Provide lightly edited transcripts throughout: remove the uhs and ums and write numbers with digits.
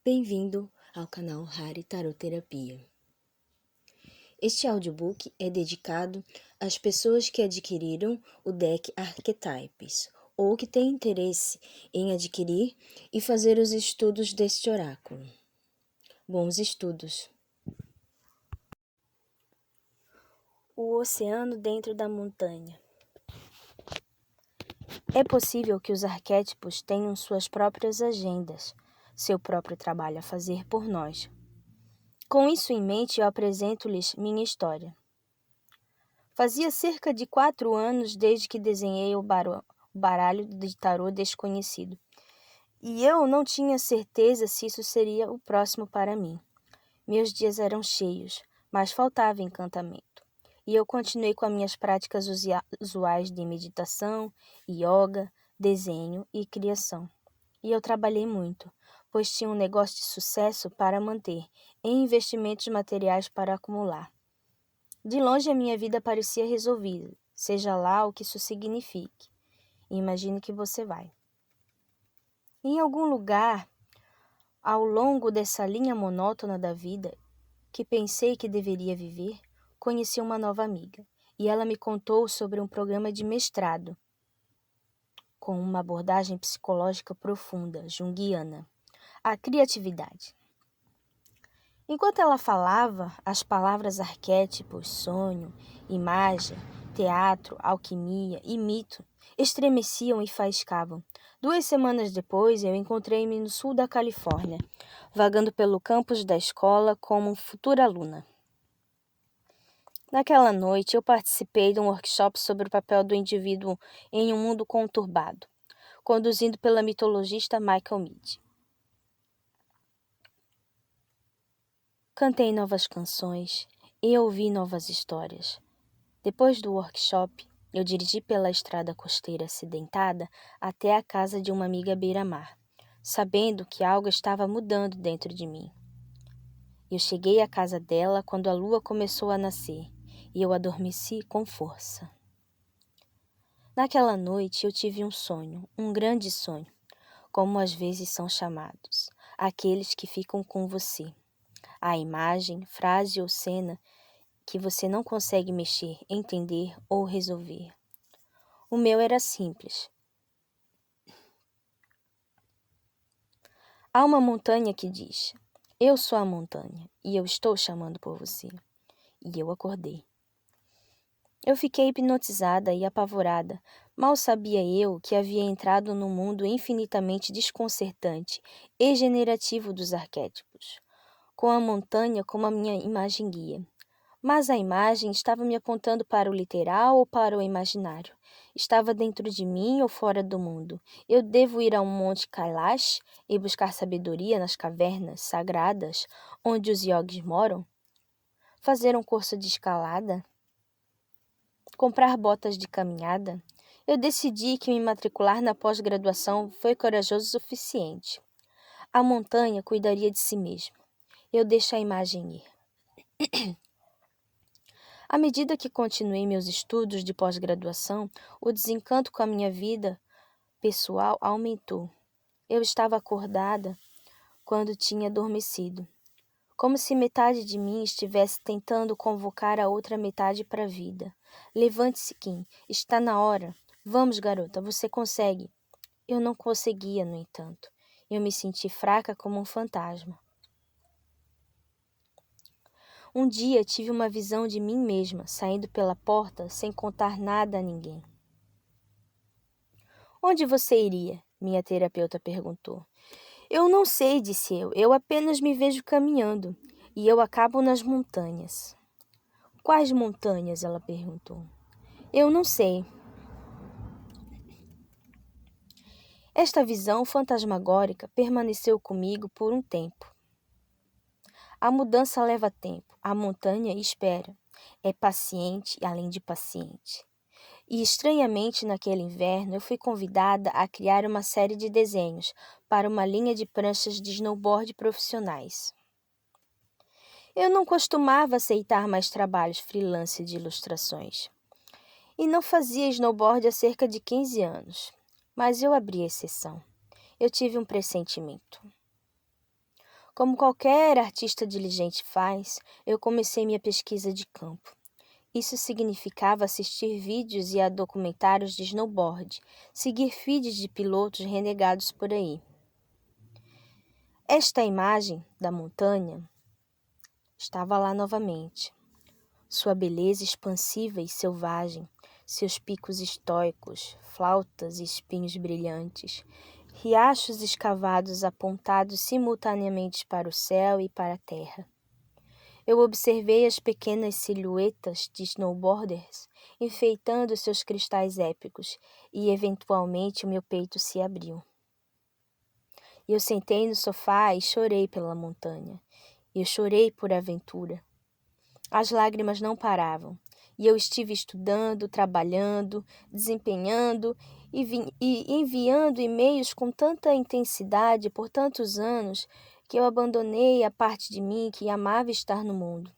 Bem-vindo ao canal Hari Tarot Terapia. Este audiobook é dedicado às pessoas que adquiriram o deck Archetypes ou que têm interesse em adquirir e fazer os estudos deste oráculo. Bons estudos! O oceano dentro da montanha. É possível que os arquétipos tenham suas próprias agendas, seu próprio trabalho a fazer por nós. Com isso em mente, eu apresento-lhes minha história. Fazia cerca de 4 anos desde que desenhei o baralho de tarô desconhecido, e eu não tinha certeza se isso seria o próximo para mim. Meus dias eram cheios, mas faltava encantamento. E eu continuei com as minhas práticas usuais de meditação, yoga, desenho e criação. E eu trabalhei muito, pois tinha um negócio de sucesso para manter e investimentos materiais para acumular. De longe a minha vida parecia resolvida, seja lá o que isso signifique. Imagine que você vai. Em algum lugar, ao longo dessa linha monótona da vida, que pensei que deveria viver, conheci uma nova amiga, e ela me contou sobre um programa de mestrado, com uma abordagem psicológica profunda, junguiana, a criatividade. Enquanto ela falava, as palavras arquétipos, sonho, imagem, teatro, alquimia e mito estremeciam e faiscavam. 2 semanas depois, eu encontrei-me no sul da Califórnia, vagando pelo campus da escola como futura aluna. Naquela noite, eu participei de um workshop sobre o papel do indivíduo em um mundo conturbado, conduzido pela mitologista Michael Meade. Cantei novas canções e ouvi novas histórias. Depois do workshop, eu dirigi pela estrada costeira acidentada até a casa de uma amiga à beira-mar, sabendo que algo estava mudando dentro de mim. Eu cheguei à casa dela quando a lua começou a nascer e eu adormeci com força. Naquela noite eu tive um sonho, um grande sonho, como às vezes são chamados, aqueles que ficam com você. A imagem, frase ou cena que você não consegue mexer, entender ou resolver. O meu era simples. Há uma montanha que diz: eu sou a montanha e eu estou chamando por você. E eu acordei. Eu fiquei hipnotizada e apavorada. Mal sabia eu que havia entrado num mundo infinitamente desconcertante e generativo dos arquétipos, com a montanha como a minha imagem guia. Mas a imagem estava me apontando para o literal ou para o imaginário? Estava dentro de mim ou fora do mundo? Eu devo ir ao Monte Kailash e buscar sabedoria nas cavernas sagradas onde os yogis moram? Fazer um curso de escalada? Comprar botas de caminhada? Eu decidi que me matricular na pós-graduação foi corajoso o suficiente. A montanha cuidaria de si mesma. Eu deixo a imagem ir. À medida que continuei meus estudos de pós-graduação, o desencanto com a minha vida pessoal aumentou. Eu estava acordada quando tinha adormecido, como se metade de mim estivesse tentando convocar a outra metade para a vida. Levante-se, Kim, está na hora. Vamos, garota, você consegue. Eu não conseguia, no entanto. Eu me senti fraca como um fantasma. Um dia tive uma visão de mim mesma, saindo pela porta sem contar nada a ninguém. Onde você iria? Minha terapeuta perguntou. Eu não sei, disse eu. Eu apenas me vejo caminhando. E eu acabo nas montanhas. Quais montanhas? Ela perguntou. Eu não sei. Esta visão fantasmagórica permaneceu comigo por um tempo. A mudança leva tempo. A montanha espera. É paciente além de paciente. E estranhamente, naquele inverno, eu fui convidada a criar uma série de desenhos para uma linha de pranchas de snowboard profissionais. Eu não costumava aceitar mais trabalhos freelance de ilustrações. E não fazia snowboard há cerca de 15 anos. Mas eu abri exceção. Eu tive um pressentimento. Como qualquer artista diligente faz, eu comecei minha pesquisa de campo. Isso significava assistir vídeos e a documentários de snowboard, seguir feeds de pilotos renegados por aí. Esta imagem da montanha estava lá novamente. Sua beleza expansiva e selvagem, seus picos estoicos, flautas e espinhos brilhantes, riachos escavados apontados simultaneamente para o céu e para a terra. Eu observei as pequenas silhuetas de snowboarders enfeitando seus cristais épicos e, eventualmente, o meu peito se abriu. Eu sentei no sofá e chorei pela montanha. Eu chorei por aventura. As lágrimas não paravam, e eu estive estudando, trabalhando, desempenhando e enviando e-mails com tanta intensidade por tantos anos que eu abandonei a parte de mim que amava estar no mundo.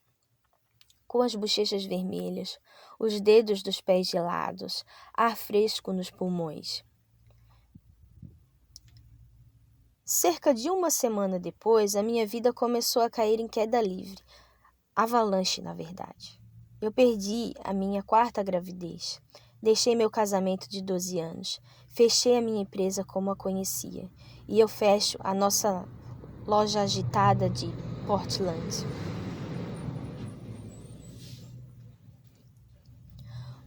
Com as bochechas vermelhas, os dedos dos pés gelados, ar fresco nos pulmões. Cerca de uma semana depois, a minha vida começou a cair em queda livre. Avalanche, na verdade. Eu perdi a minha quarta gravidez. Deixei meu casamento de 12 anos. Fechei a minha empresa como a conhecia. E eu fecho a nossa loja agitada de Portland.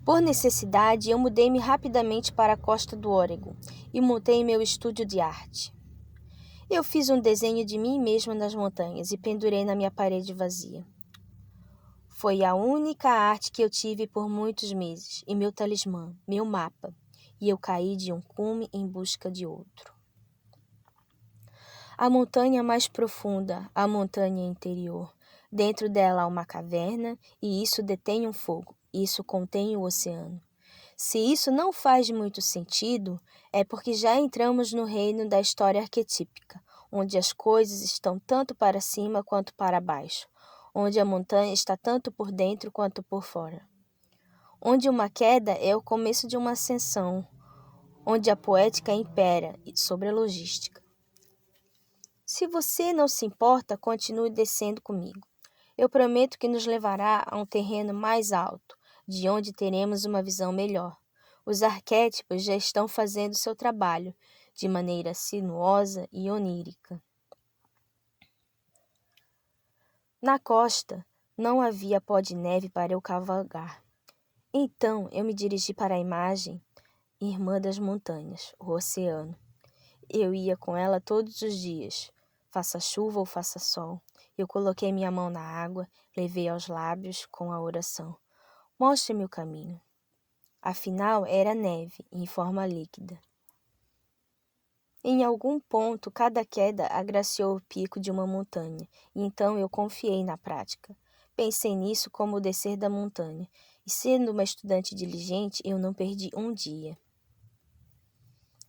Por necessidade, eu mudei-me rapidamente para a costa do Oregon e montei meu estúdio de arte. Eu fiz um desenho de mim mesma nas montanhas e pendurei na minha parede vazia. Foi a única arte que eu tive por muitos meses, e meu talismã, meu mapa, e eu caí de um cume em busca de outro. A montanha mais profunda, a montanha interior. Dentro dela há uma caverna, e isso detém um fogo, isso contém o oceano. Se isso não faz muito sentido, é porque já entramos no reino da história arquetípica, onde as coisas estão tanto para cima quanto para baixo, onde a montanha está tanto por dentro quanto por fora, onde uma queda é o começo de uma ascensão, onde a poética impera sobre a logística. Se você não se importa, continue descendo comigo. Eu prometo que nos levará a um terreno mais alto, de onde teremos uma visão melhor. Os arquétipos já estão fazendo seu trabalho, de maneira sinuosa e onírica. Na costa, não havia pó de neve para eu cavalgar. Então, eu me dirigi para a imagem, irmã das montanhas, o oceano. Eu ia com ela todos os dias, faça chuva ou faça sol. Eu coloquei minha mão na água, levei aos lábios com a oração. Mostre-me o caminho. Afinal, era neve, em forma líquida. Em algum ponto, cada queda agraciou o pico de uma montanha, e então eu confiei na prática. Pensei nisso como o descer da montanha, e sendo uma estudante diligente, eu não perdi um dia.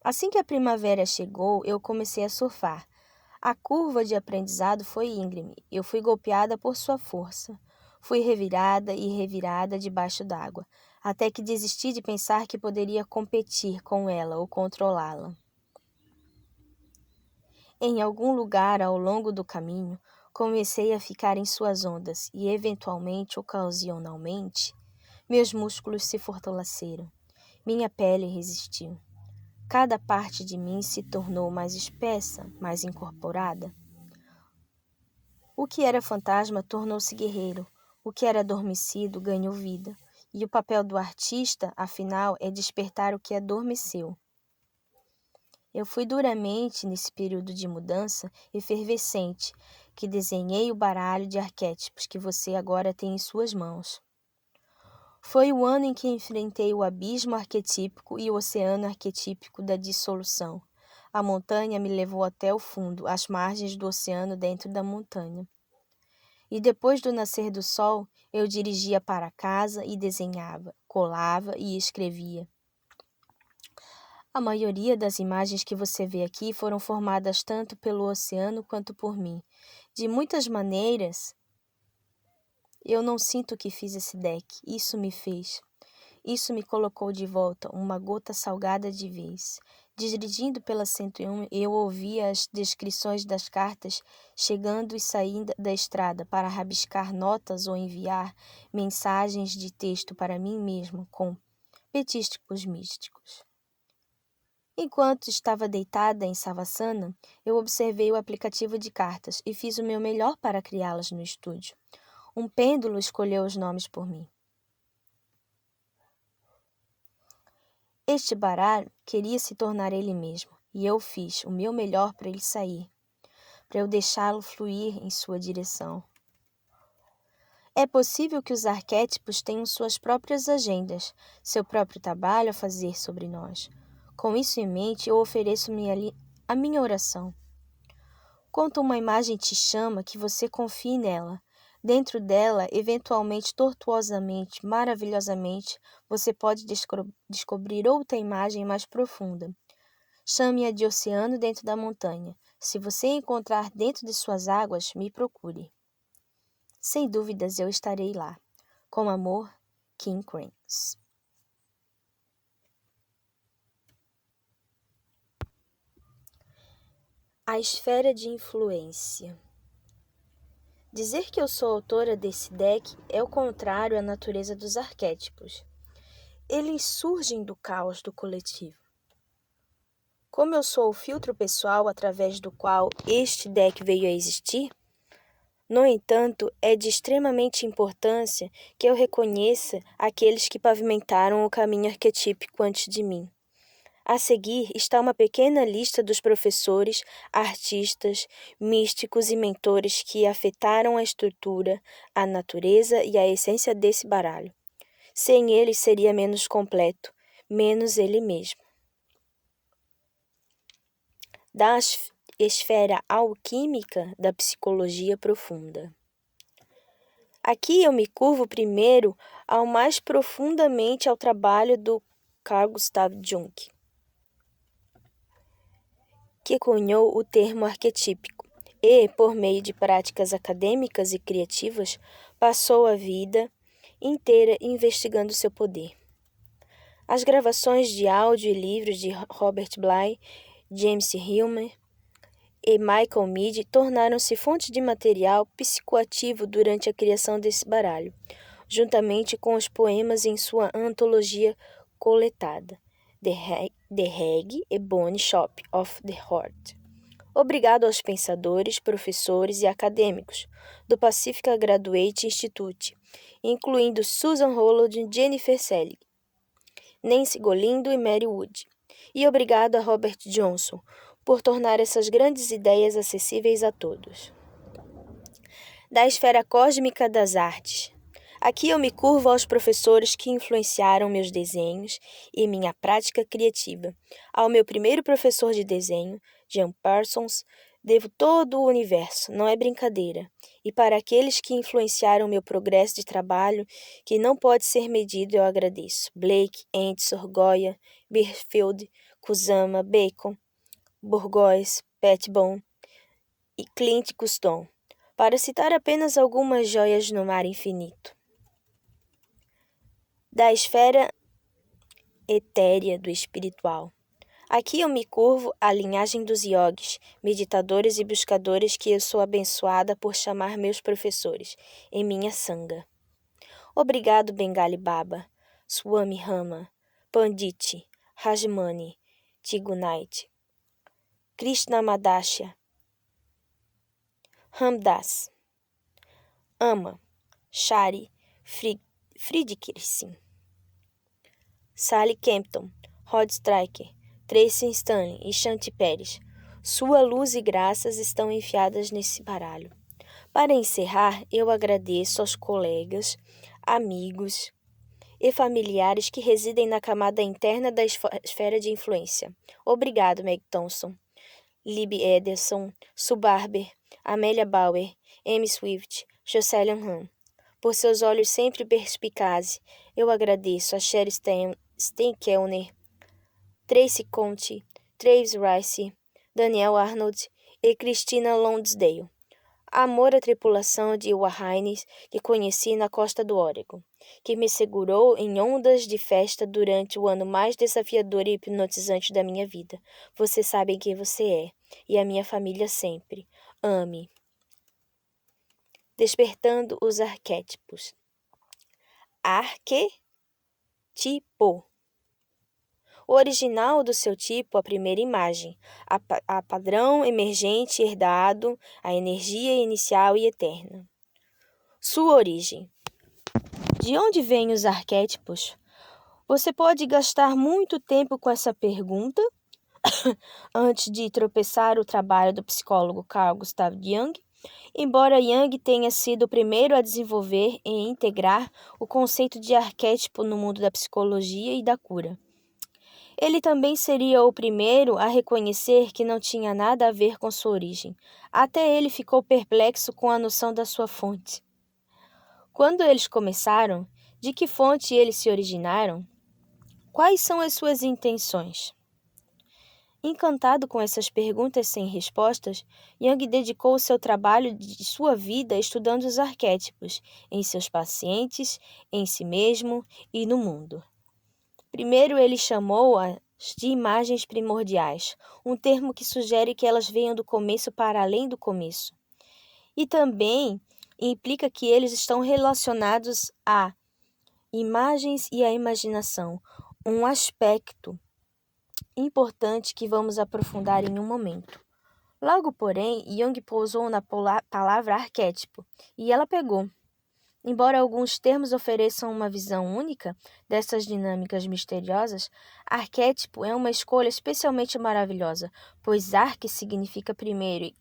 Assim que a primavera chegou, eu comecei a surfar. A curva de aprendizado foi íngreme. Eu fui golpeada por sua força. Fui revirada e revirada debaixo d'água, até que desisti de pensar que poderia competir com ela ou controlá-la. Em algum lugar ao longo do caminho, comecei a ficar em suas ondas e, eventualmente, ocasionalmente, meus músculos se fortaleceram. Minha pele resistiu. Cada parte de mim se tornou mais espessa, mais incorporada. O que era fantasma tornou-se guerreiro. O que era adormecido ganhou vida. E o papel do artista, afinal, é despertar o que adormeceu. Eu fui duramente nesse período de mudança efervescente que desenhei o baralho de arquétipos que você agora tem em suas mãos. Foi o ano em que enfrentei o abismo arquetípico e o oceano arquetípico da dissolução. A montanha me levou até o fundo, às margens do oceano dentro da montanha. E depois do nascer do sol, eu dirigia para casa e desenhava, colava e escrevia. A maioria das imagens que você vê aqui foram formadas tanto pelo oceano quanto por mim. De muitas maneiras, eu não sinto que fiz esse deck. Isso me fez. Isso me colocou de volta uma gota salgada de vez. Dirigindo pela 101, eu ouvia as descrições das cartas chegando e saindo da estrada para rabiscar notas ou enviar mensagens de texto para mim mesmo com petísticos místicos. Enquanto estava deitada em Savasana, eu observei o aplicativo de cartas e fiz o meu melhor para criá-las no estúdio. Um pêndulo escolheu os nomes por mim. Este baralho queria se tornar ele mesmo, e eu fiz o meu melhor para ele sair, para eu deixá-lo fluir em sua direção. É possível que os arquétipos tenham suas próprias agendas, seu próprio trabalho a fazer sobre nós. Com isso em mente, eu ofereço a minha oração. Quanto uma imagem te chama, que você confie nela. Dentro dela, eventualmente, tortuosamente, maravilhosamente, você pode descobrir outra imagem mais profunda. Chame-a de oceano dentro da montanha. Se você encontrar dentro de suas águas, me procure. Sem dúvidas, eu estarei lá. Com amor, Kim Krans. A esfera de influência. Dizer que eu sou autora desse deck é o contrário à natureza dos arquétipos. Eles surgem do caos do coletivo. Como eu sou o filtro pessoal através do qual este deck veio a existir, no entanto, é de extremamente importância que eu reconheça aqueles que pavimentaram o caminho arquetípico antes de mim. A seguir está uma pequena lista dos professores, artistas, místicos e mentores que afetaram a estrutura, a natureza e a essência desse baralho. Sem eles seria menos completo, menos ele mesmo. Da esfera alquímica da psicologia profunda. Aqui eu me curvo primeiro ao mais profundamente ao trabalho do Carl Gustav Jung, que cunhou o termo arquetípico e, por meio de práticas acadêmicas e criativas, passou a vida inteira investigando seu poder. As gravações de áudio e livros de Robert Bly, James Hillman e Michael Meade tornaram-se fonte de material psicoativo durante a criação desse baralho, juntamente com os poemas em sua antologia coletada, The Reg e Bone Shop of the Heart. Obrigado aos pensadores, professores e acadêmicos do Pacifica Graduate Institute, incluindo Susan Holland, Jennifer Selig, Nancy Golindo e Mary Wood. E obrigado a Robert Johnson por tornar essas grandes ideias acessíveis a todos. Da esfera cósmica das artes. Aqui eu me curvo aos professores que influenciaram meus desenhos e minha prática criativa. Ao meu primeiro professor de desenho, Jan Parsons, devo todo o universo, não é brincadeira. E para aqueles que influenciaram meu progresso de trabalho, que não pode ser medido, eu agradeço. Blake, Ensor, Goya, Birfield, Kusama, Bacon, Bourgeois, Petitbon e Clint Custon, para citar apenas algumas joias no mar infinito. Da esfera etérea do espiritual. Aqui eu me curvo à linhagem dos yogis, meditadores e buscadores que eu sou abençoada por chamar meus professores, em minha sanga. Obrigado, Bengali Baba, Swami Rama, Pandit, Rajmani, Tigunait, Krishnamadasya, Ramdas, Ama, Shari, Friedrichsen, Sally Campton, Rod Stryker, Tracy Stanley e Shanti Pérez. Sua luz e graças estão enfiadas nesse baralho. Para encerrar, eu agradeço aos colegas, amigos e familiares que residem na camada interna da esfera de influência. Obrigado, Meg Thompson, Libby Ederson, Sue Barber, Amelia Bauer, Amy Swift, Jocelyn Han. Por seus olhos sempre perspicazes, eu agradeço a Sherry Steinkelner, Tracy Conte, Travis Rice, Daniel Arnold e Christina Lonsdale. Amor à tripulação de Wahines que conheci na costa do Oregon, que me segurou em ondas de festa durante o ano mais desafiador e hipnotizante da minha vida. Você sabe quem você é, e a minha família sempre. Ame. Despertando os arquétipos. Arquetipo. O original do seu tipo, a primeira imagem, a padrão emergente herdado, a energia inicial e eterna. Sua origem. De onde vêm os arquétipos? Você pode gastar muito tempo com essa pergunta antes de tropeçar o trabalho do psicólogo Carl Gustav Jung. Embora Jung tenha sido o primeiro a desenvolver e integrar o conceito de arquétipo no mundo da psicologia e da cura, ele também seria o primeiro a reconhecer que não tinha nada a ver com sua origem. Até ele ficou perplexo com a noção da sua fonte. Quando eles começaram, de que fonte eles se originaram? Quais são as suas intenções? Encantado com essas perguntas sem respostas, Jung dedicou seu trabalho de sua vida estudando os arquétipos em seus pacientes, em si mesmo e no mundo. Primeiro, ele chamou-as de imagens primordiais, um termo que sugere que elas venham do começo para além do começo. E também implica que eles estão relacionados a imagens e a imaginação, um aspecto importante que vamos aprofundar em um momento. Logo, porém, Jung pousou na palavra arquétipo, e ela pegou. Embora alguns termos ofereçam uma visão única dessas dinâmicas misteriosas, arquétipo é uma escolha especialmente maravilhosa, pois arque significa primeiro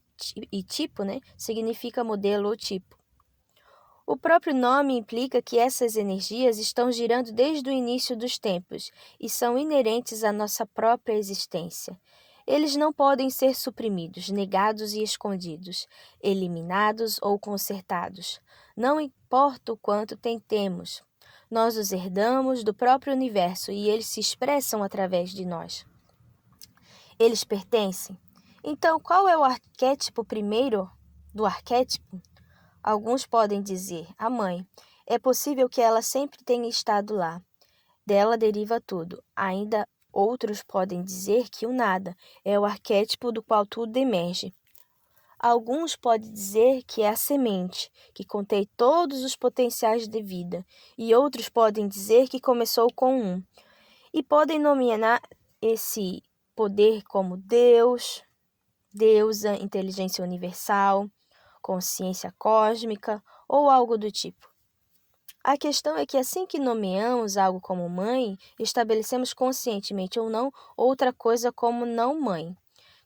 e tipo, significa modelo ou tipo. O próprio nome implica que essas energias estão girando desde o início dos tempos e são inerentes à nossa própria existência. Eles não podem ser suprimidos, negados e escondidos, eliminados ou consertados. Não importa o quanto tentemos. Nós os herdamos do próprio universo e eles se expressam através de nós. Eles pertencem. Então, qual é o arquétipo primeiro do arquétipo? Alguns podem dizer, a mãe. É possível que ela sempre tenha estado lá. Dela deriva tudo. Ainda outros podem dizer que o nada é o arquétipo do qual tudo emerge. Alguns podem dizer que é a semente, que contém todos os potenciais de vida, e outros podem dizer que começou com um. E podem nomear esse poder como Deus, deusa, inteligência universal, consciência cósmica ou algo do tipo. A questão é que assim que nomeamos algo como mãe, estabelecemos conscientemente ou não outra coisa como não mãe.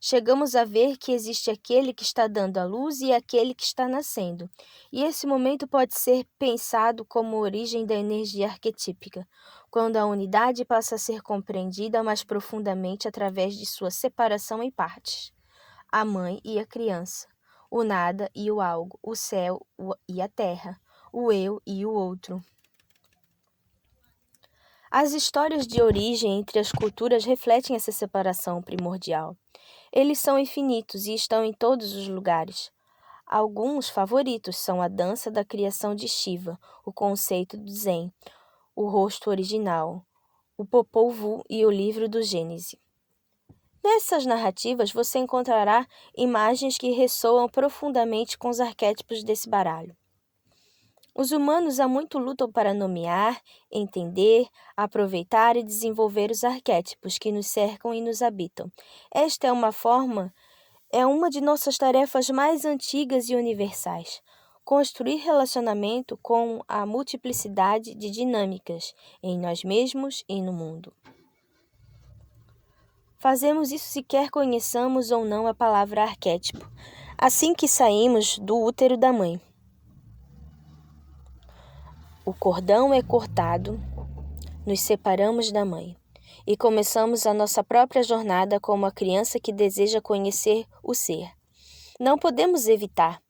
Chegamos a ver que existe aquele que está dando a luz e aquele que está nascendo. E esse momento pode ser pensado como origem da energia arquetípica, quando a unidade passa a ser compreendida mais profundamente através de sua separação em partes. A mãe e a criança, o nada e o algo, o céu e a terra, o eu e o outro. As histórias de origem entre as culturas refletem essa separação primordial. Eles são infinitos e estão em todos os lugares. Alguns favoritos são a dança da criação de Shiva, o conceito do Zen, o rosto original, o Popol Vuh e o livro do Gênesis. Nessas narrativas você encontrará imagens que ressoam profundamente com os arquétipos desse baralho. Os humanos há muito lutam para nomear, entender, aproveitar e desenvolver os arquétipos que nos cercam e nos habitam. Esta é uma de nossas tarefas mais antigas e universais. Construir relacionamento com a multiplicidade de dinâmicas em nós mesmos e no mundo. Fazemos isso se quer conheçamos ou não a palavra arquétipo, assim que saímos do útero da mãe. O cordão é cortado, nos separamos da mãe e começamos a nossa própria jornada como a criança que deseja conhecer o ser. Não podemos evitar.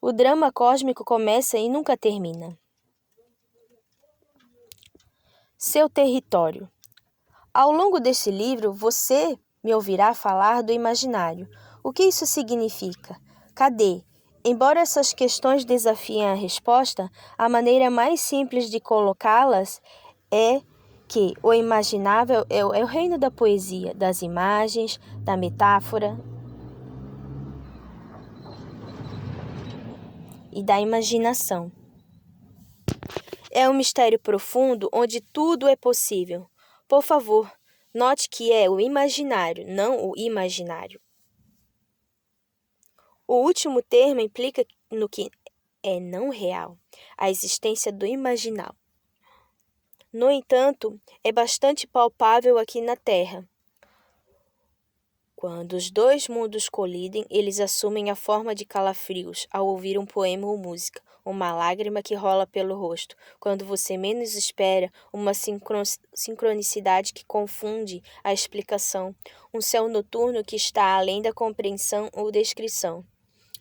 O drama cósmico começa e nunca termina. Seu território. Ao longo deste livro, você me ouvirá falar do imaginário. O que isso significa? Cadê? Embora essas questões desafiem a resposta, a maneira mais simples de colocá-las é que o imaginável é o reino da poesia, das imagens, da metáfora e da imaginação. É um mistério profundo onde tudo é possível. Por favor, note que é o imaginário, não o imaginário. O último termo implica no que é não real, a existência do imaginal. No entanto, é bastante palpável aqui na Terra. Quando os dois mundos colidem, eles assumem a forma de calafrios ao ouvir um poema ou música, uma lágrima que rola pelo rosto. Quando você menos espera, uma sincronicidade que confunde a explicação, um céu noturno que está além da compreensão ou descrição.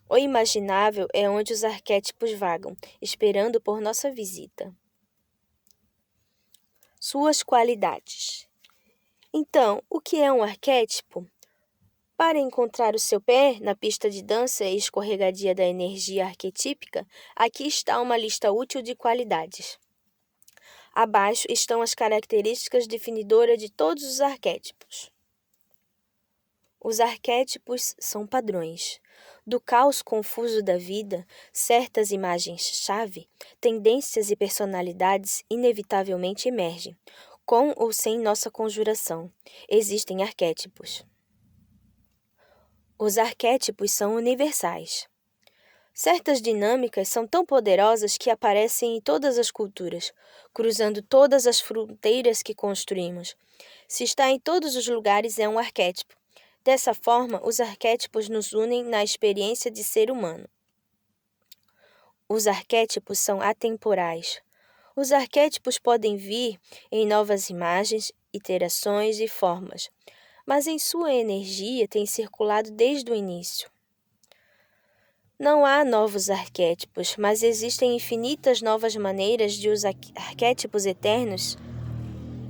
O imaginável é onde os arquétipos vagam, esperando por nossa visita. Suas qualidades. Então, o que é um arquétipo? Para encontrar o seu pé na pista de dança e escorregadia da energia arquetípica, aqui está uma lista útil de qualidades. Abaixo estão as características definidoras de todos os arquétipos. Os arquétipos são padrões. Do caos confuso da vida, certas imagens-chave, tendências e personalidades inevitavelmente emergem, com ou sem nossa conjuração. Existem arquétipos. Os arquétipos são universais. Certas dinâmicas são tão poderosas que aparecem em todas as culturas, cruzando todas as fronteiras que construímos. Se está em todos os lugares, é um arquétipo. Dessa forma, os arquétipos nos unem na experiência de ser humano. Os arquétipos são atemporais. Os arquétipos podem vir em novas imagens, iterações e formas, mas em sua energia têm circulado desde o início. Não há novos arquétipos, mas existem infinitas novas maneiras de os arquétipos eternos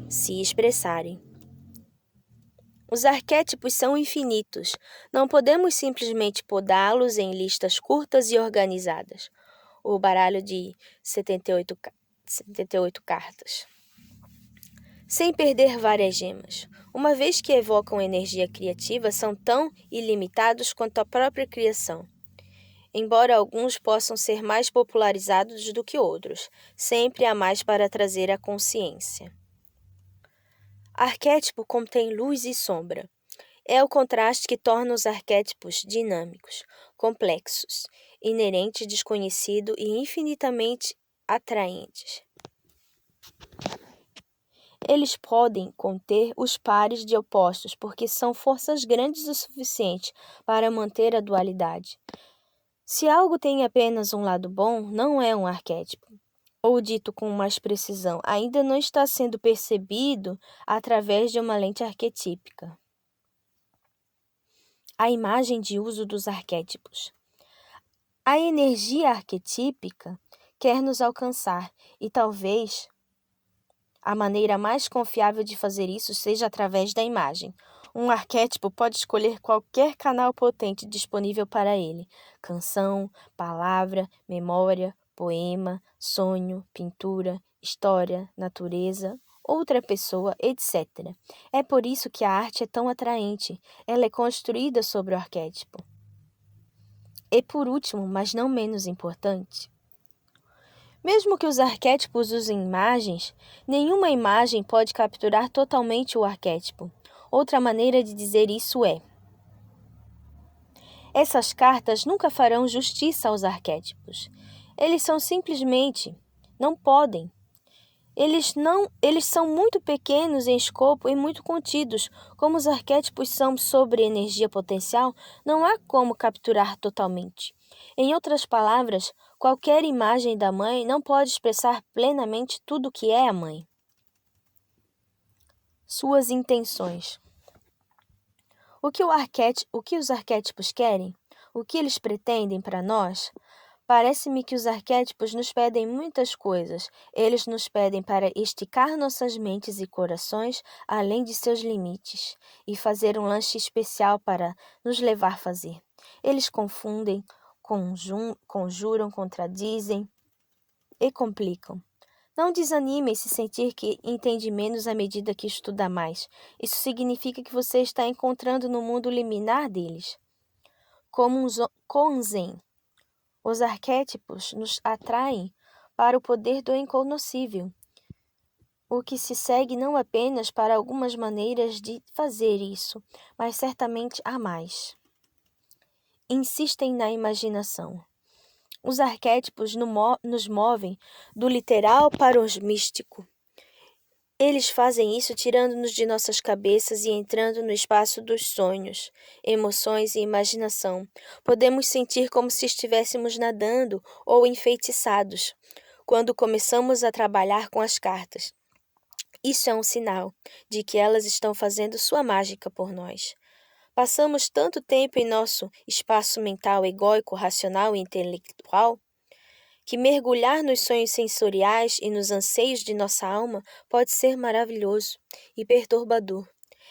se expressarem. Os arquétipos são infinitos. Não podemos simplesmente podá-los em listas curtas e organizadas. O baralho de 78 cartas. Sem perder várias gemas. Uma vez que evocam energia criativa, são tão ilimitados quanto a própria criação. Embora alguns possam ser mais popularizados do que outros, sempre há mais para trazer à consciência. Arquétipo contém luz e sombra. É o contraste que torna os arquétipos dinâmicos, complexos, inerentes, desconhecidos e infinitamente atraentes. Eles podem conter os pares de opostos porque são forças grandes o suficiente para manter a dualidade. Se algo tem apenas um lado bom, não é um arquétipo. Ou dito com mais precisão, ainda não está sendo percebido através de uma lente arquetípica. A imagem de uso dos arquétipos. A energia arquetípica quer nos alcançar e talvez a maneira mais confiável de fazer isso seja através da imagem. Um arquétipo pode escolher qualquer canal potente disponível para ele: canção, palavra, memória, poema, sonho, pintura, história, natureza, outra pessoa, etc. É por isso que a arte é tão atraente. Ela é construída sobre o arquétipo. E por último, mas não menos importante, mesmo que os arquétipos usem imagens, nenhuma imagem pode capturar totalmente o arquétipo. Outra maneira de dizer isso é: essas cartas nunca farão justiça aos arquétipos. Eles não podem. Eles são muito pequenos em escopo e muito contidos. Como os arquétipos são sobre energia potencial, não há como capturar totalmente. Em outras palavras, qualquer imagem da mãe não pode expressar plenamente tudo o que é a mãe. Suas intenções. O que os arquétipos querem? O que eles pretendem para nós? Parece-me que os arquétipos nos pedem muitas coisas. Eles nos pedem para esticar nossas mentes e corações além de seus limites e fazer um lanche especial para nos levar a fazer. Eles confundem conjuram, contradizem e complicam. Não desanime se sentir que entende menos à medida que estuda mais. Isso significa que você está encontrando no mundo liminar deles. Como um Konzen, os arquétipos nos atraem para o poder do incognoscível, o que se segue não apenas para algumas maneiras de fazer isso, mas certamente há mais. Insistem na imaginação. Os arquétipos nos movem do literal para o místico. Eles fazem isso tirando-nos de nossas cabeças e entrando no espaço dos sonhos, emoções e imaginação. Podemos sentir como se estivéssemos nadando ou enfeitiçados quando começamos a trabalhar com as cartas. Isso é um sinal de que elas estão fazendo sua mágica por nós. Passamos tanto tempo em nosso espaço mental egóico, racional e intelectual que mergulhar nos sonhos sensoriais e nos anseios de nossa alma pode ser maravilhoso e perturbador.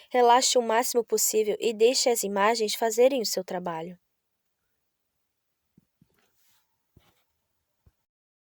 Relaxe o máximo possível e deixe as imagens fazerem o seu trabalho.